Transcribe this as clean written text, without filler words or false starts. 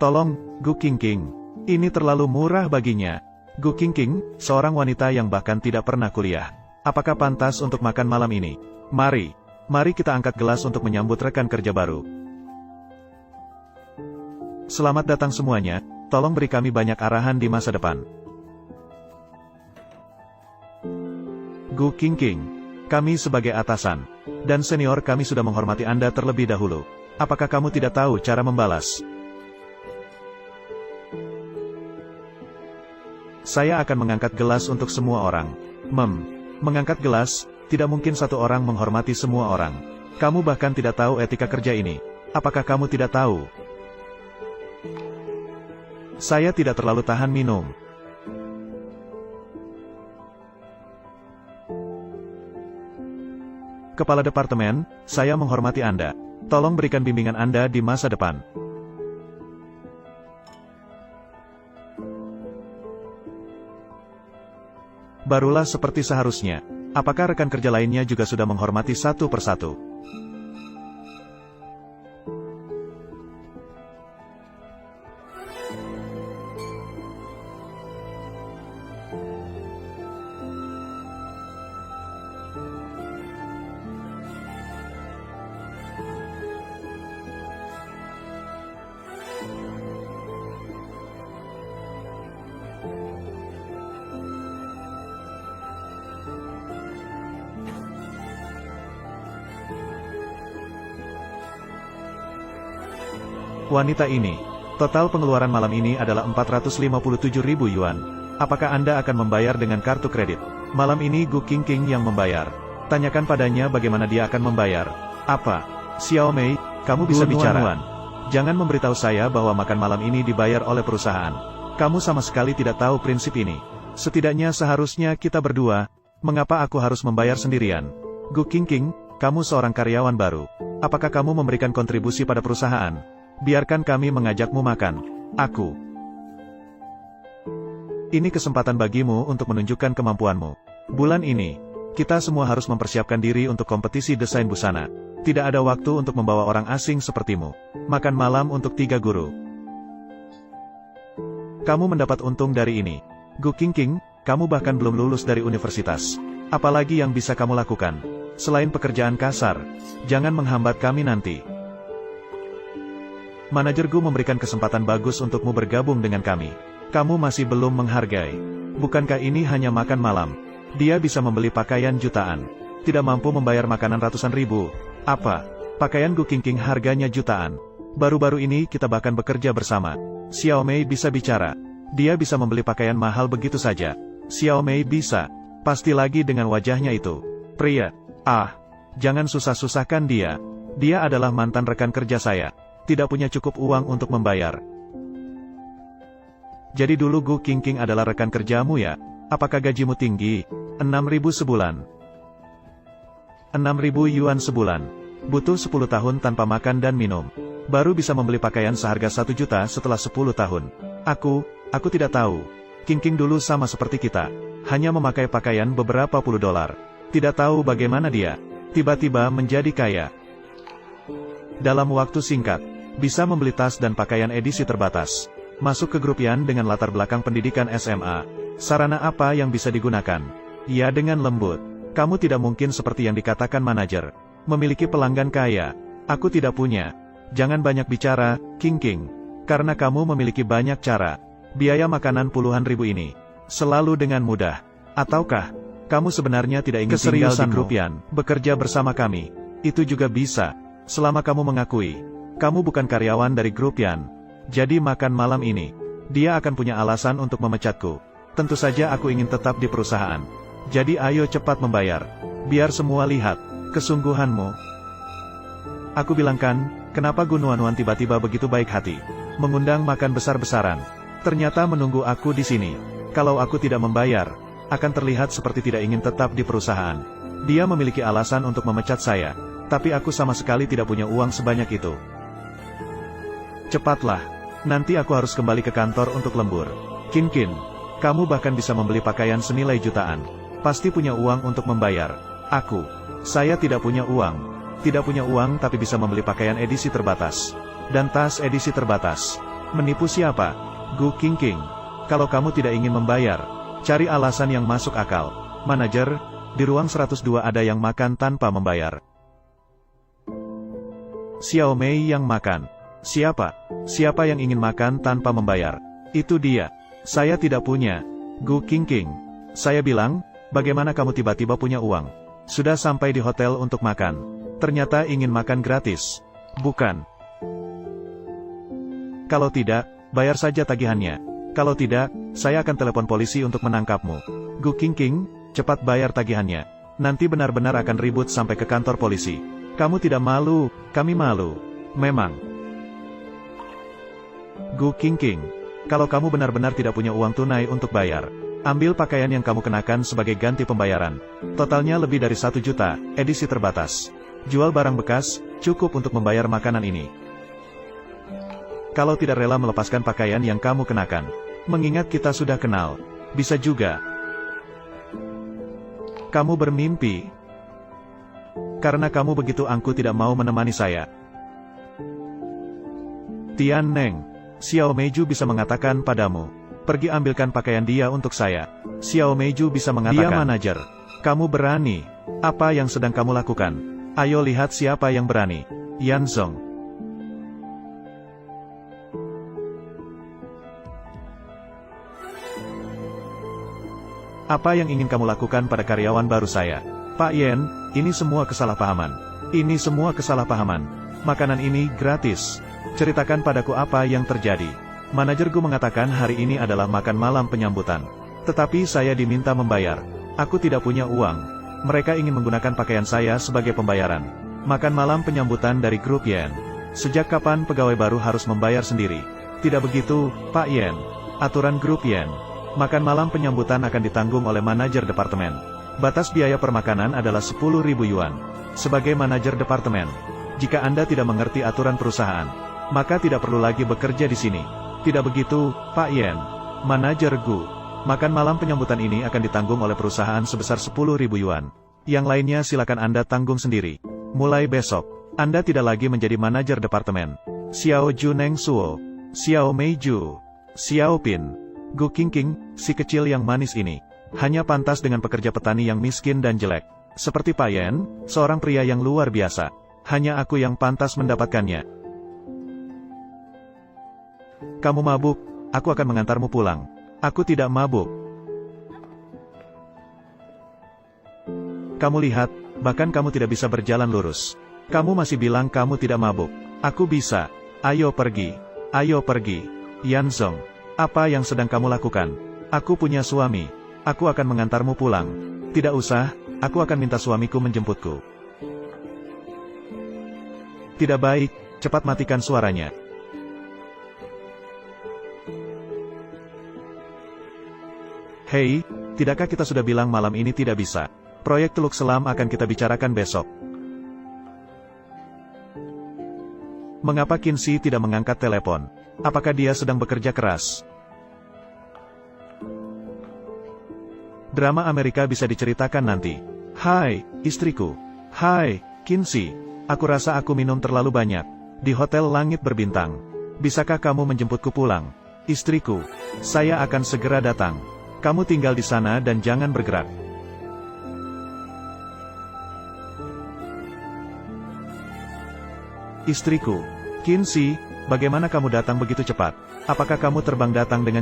Tolong, Gu Qingqing. Ini terlalu murah baginya. Gu Qingqing, seorang wanita yang bahkan tidak pernah kuliah. Apakah pantas untuk makan malam ini? Mari kita angkat gelas untuk menyambut rekan kerja baru. Selamat datang semuanya, tolong beri kami banyak arahan di masa depan. Gu Qingqing, kami sebagai atasan dan senior kami sudah menghormati Anda terlebih dahulu. Apakah kamu tidak tahu cara membalas? Saya akan mengangkat gelas untuk semua orang. Mengangkat gelas, tidak mungkin satu orang menghormati semua orang. Kamu bahkan tidak tahu etika kerja ini. Apakah kamu tidak tahu? Saya tidak terlalu tahan minum. Kepala departemen, saya menghormati Anda. Tolong berikan bimbingan Anda di masa depan. Barulah seperti seharusnya. Apakah rekan kerja lainnya juga sudah menghormati satu persatu? Wanita ini, total pengeluaran malam ini adalah 457.000 yuan. Apakah Anda akan membayar dengan kartu kredit? Malam ini Gu Qingqing yang membayar. Tanyakan padanya bagaimana dia akan membayar. Apa? Xiao Mei, kamu bisa bicara. Jangan memberitahu saya bahwa makan malam ini dibayar oleh perusahaan. Kamu sama sekali tidak tahu prinsip ini. Setidaknya seharusnya kita berdua. Mengapa aku harus membayar sendirian? Gu Qingqing, kamu seorang karyawan baru. Apakah kamu memberikan kontribusi pada perusahaan? Biarkan kami mengajakmu makan. Ini kesempatan bagimu untuk menunjukkan kemampuanmu. Bulan ini, kita semua harus mempersiapkan diri untuk kompetisi desain busana. Tidak ada waktu untuk membawa orang asing sepertimu. Makan malam untuk 3 guru. Kamu mendapat untung dari ini. Gu Qingqing, kamu bahkan belum lulus dari universitas. Apalagi yang bisa kamu lakukan? Selain pekerjaan kasar, jangan menghambat kami nanti. Manajerku memberikan kesempatan bagus untukmu bergabung dengan kami. Kamu masih belum menghargai. Bukankah ini hanya makan malam? Dia bisa membeli pakaian jutaan. Tidak mampu membayar makanan ratusan ribu. Apa? Pakaian Gu Qingqing harganya jutaan. Baru-baru ini kita bahkan bekerja bersama. Xiao Mei bisa bicara. Dia bisa membeli pakaian mahal begitu saja. Xiao Mei bisa. Pasti lagi dengan wajahnya itu. Pria. Jangan susah-susahkan dia. Dia adalah mantan rekan kerja saya. Tidak punya cukup uang untuk membayar. Jadi dulu Gu Qingqing adalah rekan kerjamu ya? Apakah gajimu tinggi? 6.000 sebulan. 6.000 yuan sebulan. Butuh 10 tahun tanpa makan dan minum. Baru bisa membeli pakaian seharga 1 juta setelah 10 tahun. Aku tidak tahu. Qingqing dulu sama seperti kita. Hanya memakai pakaian beberapa puluh dolar. Tidak tahu bagaimana dia tiba-tiba menjadi kaya. Dalam waktu singkat, bisa membeli tas dan pakaian edisi terbatas. Masuk ke grup Yan dengan latar belakang pendidikan SMA. Sarana apa yang bisa digunakan? Ya dengan lembut. Kamu tidak mungkin seperti yang dikatakan manajer. Memiliki pelanggan kaya. Aku tidak punya. Jangan banyak bicara, Qingqing. Karena kamu memiliki banyak cara. Biaya makanan puluhan ribu ini. Selalu dengan mudah. Ataukah, kamu sebenarnya tidak ingin tinggal di grup Yan, bekerja bersama kami? Itu juga bisa. Selama kamu mengakui, kamu bukan karyawan dari grup Yan. Jadi makan malam ini, dia akan punya alasan untuk memecatku. Tentu saja aku ingin tetap di perusahaan. Jadi ayo cepat membayar. Biar semua lihat kesungguhanmu. Aku bilangkan, kenapa Gu Nuan tiba-tiba begitu baik hati? Mengundang makan besar-besaran. Ternyata menunggu aku di sini. Kalau aku tidak membayar, akan terlihat seperti tidak ingin tetap di perusahaan. Dia memiliki alasan untuk memecat saya. Tapi aku sama sekali tidak punya uang sebanyak itu. Cepatlah. Nanti aku harus kembali ke kantor untuk lembur. Qingqing, kamu bahkan bisa membeli pakaian senilai jutaan. Pasti punya uang untuk membayar. Saya tidak punya uang. Tidak punya uang tapi bisa membeli pakaian edisi terbatas. Dan tas edisi terbatas. Menipu siapa? Gu Qingqing. Kalau kamu tidak ingin membayar, cari alasan yang masuk akal. Manajer, di ruang 102 ada yang makan tanpa membayar. Xiao Mei yang makan. Siapa? Siapa yang ingin makan tanpa membayar? Itu dia. Saya tidak punya. Gu Qingqing. Saya bilang, bagaimana kamu tiba-tiba punya uang? Sudah sampai di hotel untuk makan. Ternyata ingin makan gratis. Bukan. Kalau tidak, bayar saja tagihannya. Kalau tidak, saya akan telepon polisi untuk menangkapmu. Gu Qingqing, cepat bayar tagihannya. Nanti benar-benar akan ribut sampai ke kantor polisi. Kamu tidak malu, kami malu. Memang. Gu Qingqing, kalau kamu benar-benar tidak punya uang tunai untuk bayar, ambil pakaian yang kamu kenakan sebagai ganti pembayaran. Totalnya lebih dari 1 juta, edisi terbatas. Jual barang bekas, cukup untuk membayar makanan ini. Kalau tidak rela melepaskan pakaian yang kamu kenakan, mengingat kita sudah kenal, bisa juga kamu bermimpi. Karena kamu begitu angkuh tidak mau menemani saya. Tian Neng, Xiao Meiju bisa mengatakan padamu, pergi ambilkan pakaian dia untuk saya. Xiao Meiju bisa mengatakan, dia manajer. Kamu berani. Apa yang sedang kamu lakukan? Ayo lihat siapa yang berani. Yan Zong. Apa yang ingin kamu lakukan pada karyawan baru saya? Pak Yen, ini semua kesalahpahaman. Ini semua kesalahpahaman. Makanan ini gratis. Ceritakan padaku apa yang terjadi. Manajer Gu mengatakan hari ini adalah makan malam penyambutan. Tetapi saya diminta membayar. Aku tidak punya uang. Mereka ingin menggunakan pakaian saya sebagai pembayaran. Makan malam penyambutan dari grup Yen. Sejak kapan pegawai baru harus membayar sendiri? Tidak begitu, Pak Yen. Aturan grup Yen. Makan malam penyambutan akan ditanggung oleh manajer departemen. Batas biaya per makanan adalah 10.000 yuan. Sebagai manajer departemen, jika Anda tidak mengerti aturan perusahaan, maka tidak perlu lagi bekerja di sini. Tidak begitu, Pak Yen. Manajer Gu. Makan malam penyambutan ini akan ditanggung oleh perusahaan sebesar 10.000 yuan. Yang lainnya silakan Anda tanggung sendiri. Mulai besok, Anda tidak lagi menjadi manajer departemen. Xiao Juneng Suo, Xiao Meiju, Xiao Pin. Gu Qingqing, si kecil yang manis ini, hanya pantas dengan pekerja petani yang miskin dan jelek. Seperti Pak Yen, seorang pria yang luar biasa. Hanya aku yang pantas mendapatkannya. Kamu mabuk, aku akan mengantarmu pulang. Aku tidak mabuk. Kamu lihat, bahkan kamu tidak bisa berjalan lurus. Kamu masih bilang kamu tidak mabuk. Aku bisa. Ayo pergi. Ayo pergi. Yan Zong. Apa yang sedang kamu lakukan? Aku punya suami. Aku akan mengantarmu pulang. Tidak usah, aku akan minta suamiku menjemputku. Tidak baik, cepat matikan suaranya. Hei, tidakkah kita sudah bilang malam ini tidak bisa? Proyek Teluk Selam akan kita bicarakan besok. Mengapa Qinzi tidak mengangkat telepon? Apakah dia sedang bekerja keras? Drama Amerika bisa diceritakan nanti. Hai, istriku. Hai, Qinzi. Aku rasa aku minum terlalu banyak. Di Hotel Langit Berbintang. Bisakah kamu menjemputku pulang? Istriku. Saya akan segera datang. Kamu tinggal di sana dan jangan bergerak. Istriku. Qinzi, bagaimana kamu datang begitu cepat? Apakah kamu terbang datang dengan